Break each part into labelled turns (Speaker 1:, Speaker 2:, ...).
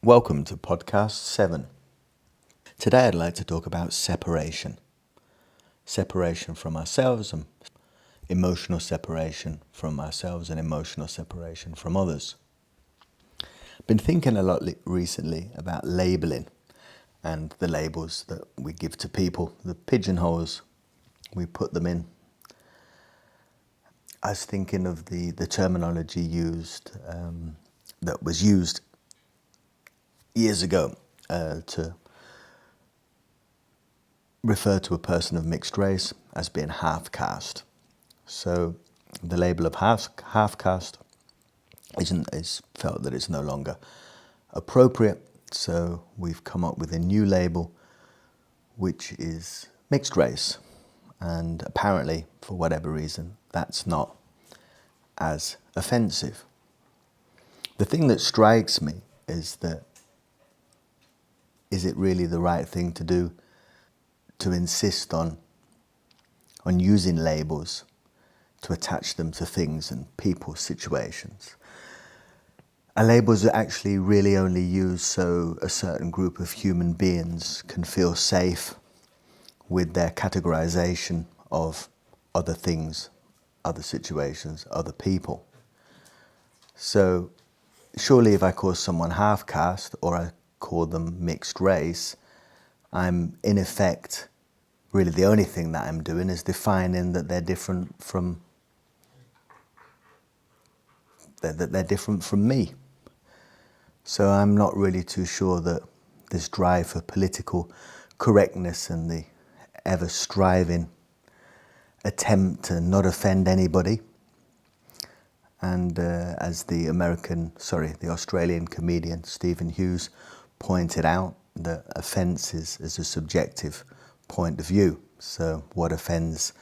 Speaker 1: Welcome to podcast 7. Today I'd like to talk about separation. Separation from ourselves and emotional separation from ourselves and emotional separation from others. I've been thinking a lot recently about labeling and the labels that we give to people, the pigeonholes we put them in. I was thinking of the terminology that was used years ago to refer to a person of mixed race as being half-caste. So the label of half-caste is felt that it's no longer appropriate. So we've come up with a new label, which is mixed race. And apparently, for whatever reason, that's not as offensive. The thing that strikes me is that, is it really the right thing to do to insist on using labels to attach them to things and people, situations? And labels are actually really only used so a certain group of human beings can feel safe with their categorization of other things, other situations, other people. So surely if I call someone half-caste or I call them mixed race, I'm in effect, really the only thing that I'm doing is defining that they're different from me. So I'm not really too sure that this drive for political correctness and the ever striving attempt to not offend anybody, and as the Australian comedian Stephen Hughes pointed out, that offence is a subjective point of view. So what offends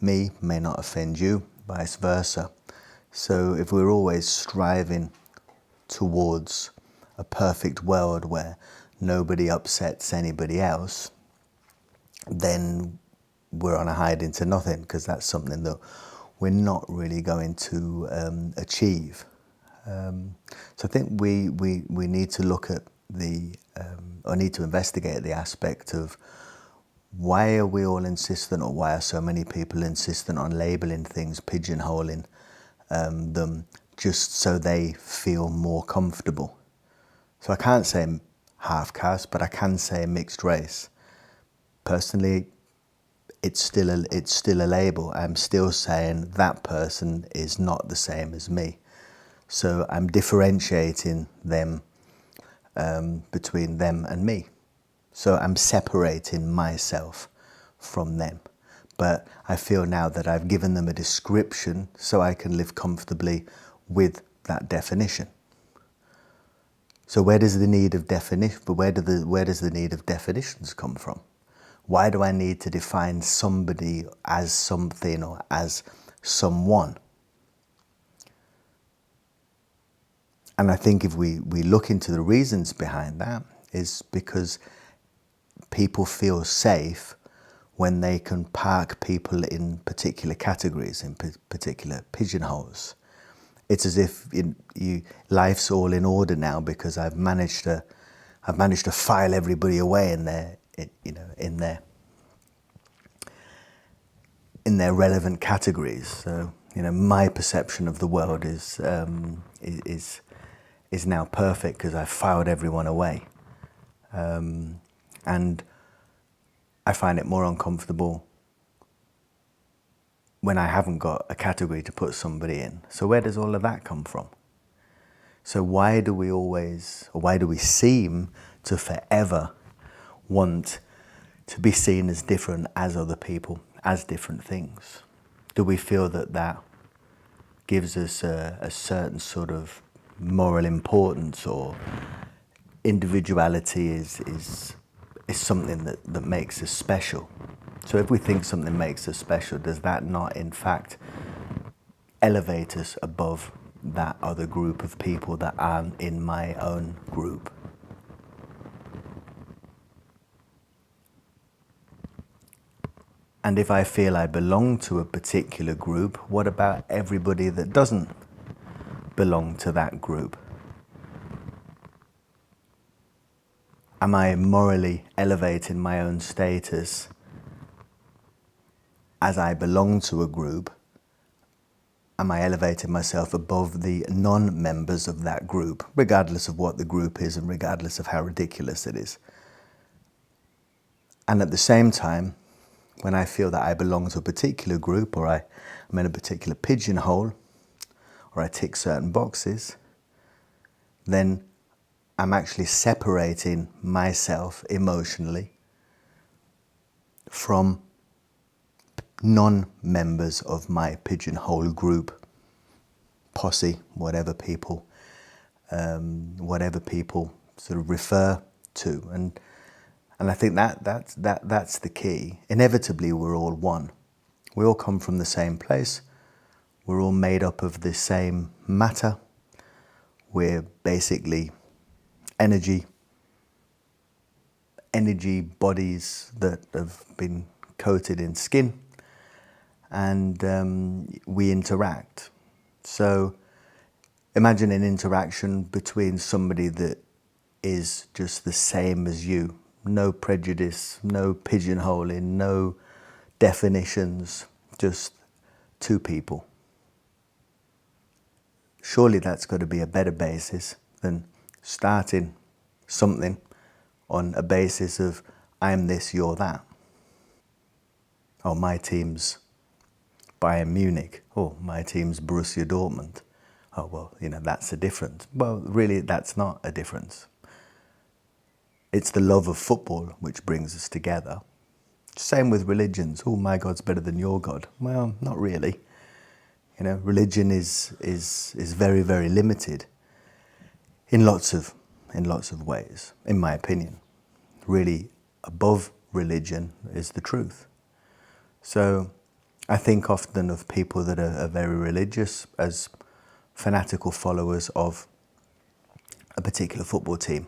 Speaker 1: me may not offend you, vice versa. So if we're always striving towards a perfect world where nobody upsets anybody else, then we're on a hide into nothing, because that's something that we're not really going to achieve. So I think we need to look at or need to investigate the aspect of why are we all insistent, or why are so many people insistent on labeling things, pigeonholing them, just so they feel more comfortable. So I can't say half-caste, but I can say mixed race. Personally, it's still a label. I'm still saying that person is not the same as me. So I'm differentiating them between them and me. So I'm separating myself from them. But I feel now that I've given them a description so I can live comfortably with that definition. So where does the need of definition? But where does the need of definitions come from? Why do I need to define somebody as something or as someone? And I think if we look into the reasons behind that, is because people feel safe when they can park people in particular categories, in particular pigeonholes. It's as if life's all in order now because I've managed to file everybody away in their relevant categories. So my perception of the world is now perfect because I've filed everyone away, and I find it more uncomfortable when I haven't got a category to put somebody in. So where does all of that come from? So why do we seem to forever want to be seen as different as other people, as different things? Do we feel that gives us a certain sort of moral importance, or individuality is something that makes us special? So if we think something makes us special, does that not in fact elevate us above that other group of people that aren't in my own group? And if I feel I belong to a particular group, what about everybody that doesn't belong to that group? Am I morally elevating my own status as I belong to a group? Am I elevating myself above the non-members of that group, regardless of what the group is and regardless of how ridiculous it is? And at the same time, when I feel that I belong to a particular group, or I'm in a particular pigeonhole, or I tick certain boxes, then I'm actually separating myself emotionally from non-members of my pigeonhole group, posse, whatever people sort of refer to. And I think that's the key. Inevitably, we're all one. We all come from the same place. We're all made up of the same matter. We're basically energy bodies that have been coated in skin, and we interact. So imagine an interaction between somebody that is just the same as you. No prejudice, no pigeonholing, no definitions, just two people. Surely that's got to be a better basis than starting something on a basis of I'm this, you're that. Oh, my team's Bayern Munich. Oh, my team's Borussia Dortmund. Oh, well, that's a difference. Well, really, that's not a difference. It's the love of football which brings us together. Same with religions. Oh, my God's better than your God. Well, not really. Religion is very, very limited in lots of ways, in my opinion. Really, above religion is the truth. So I think often of people that are very religious as fanatical followers of a particular football team.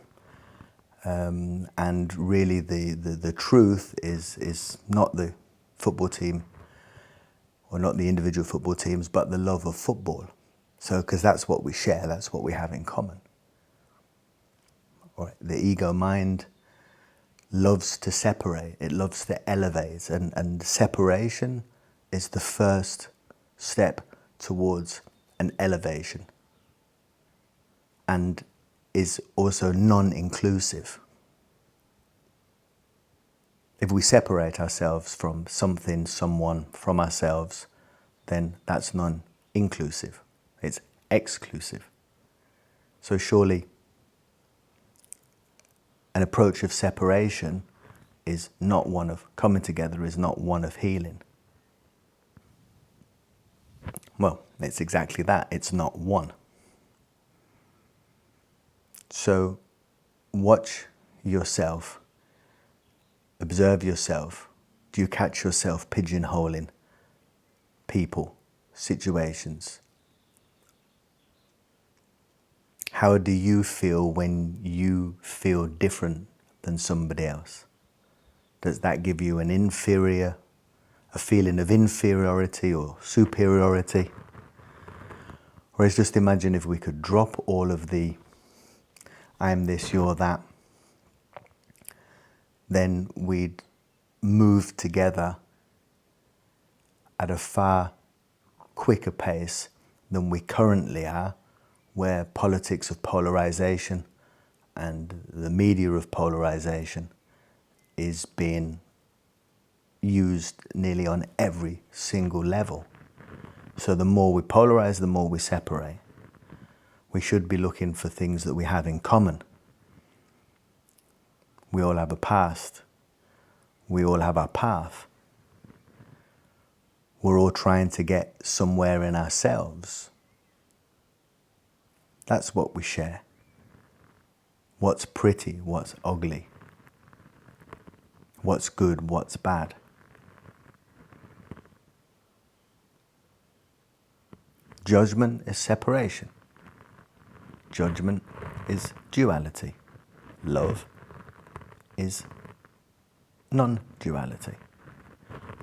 Speaker 1: And really the truth is not the football team or not the individual football teams, but the love of football. So, because that's what we share, that's what we have in common. All right, the ego mind loves to separate, it loves to elevate, and separation is the first step towards an elevation and is also non-inclusive. If we separate ourselves from something, someone, from ourselves, then that's non-inclusive. It's exclusive. So surely an approach of separation is not one of coming together, is not one of healing. Well, it's exactly that. It's not one. So watch yourself. Observe yourself. Do you catch yourself pigeonholing people, situations? How do you feel when you feel different than somebody else? Does that give you a feeling of inferiority or superiority? Whereas just imagine if we could drop all of the I'm this, you're that, then we'd move together at a far quicker pace than we currently are, where politics of polarization and the media of polarization is being used nearly on every single level. So the more we polarize, the more we separate. We should be looking for things that we have in common. We all have a past. We all have our path. We're all trying to get somewhere in ourselves. That's what we share. What's pretty, what's ugly, what's good, what's bad. Judgment is separation. Judgment is duality. Love is non-duality.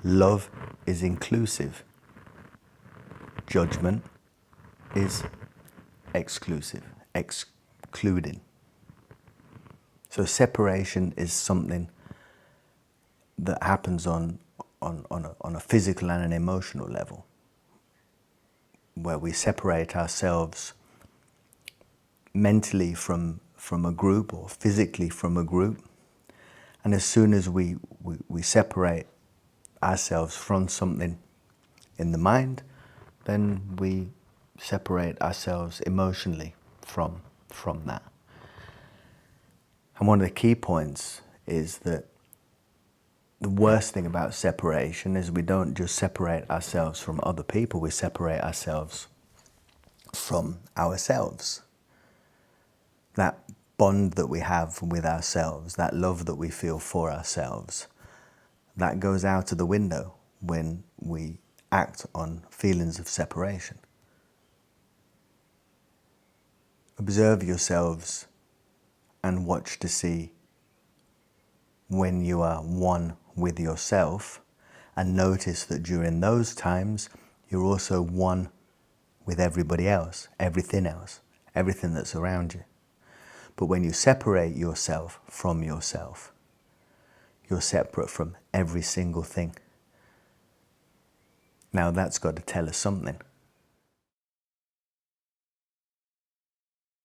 Speaker 1: Love is inclusive. Judgment is exclusive, excluding. So separation is something that happens on a physical and an emotional level, where we separate ourselves mentally from a group or physically from a group. And as soon as we separate ourselves from something in the mind, then we separate ourselves emotionally from that. And one of the key points is that the worst thing about separation is we don't just separate ourselves from other people, we separate ourselves from ourselves. That bond that we have with ourselves, that love that we feel for ourselves, that goes out of the window when we act on feelings of separation. Observe yourselves and watch to see when you are one with yourself, and notice that during those times you're also one with everybody else, everything that's around you. But when you separate yourself from yourself, you're separate from every single thing. Now that's got to tell us something.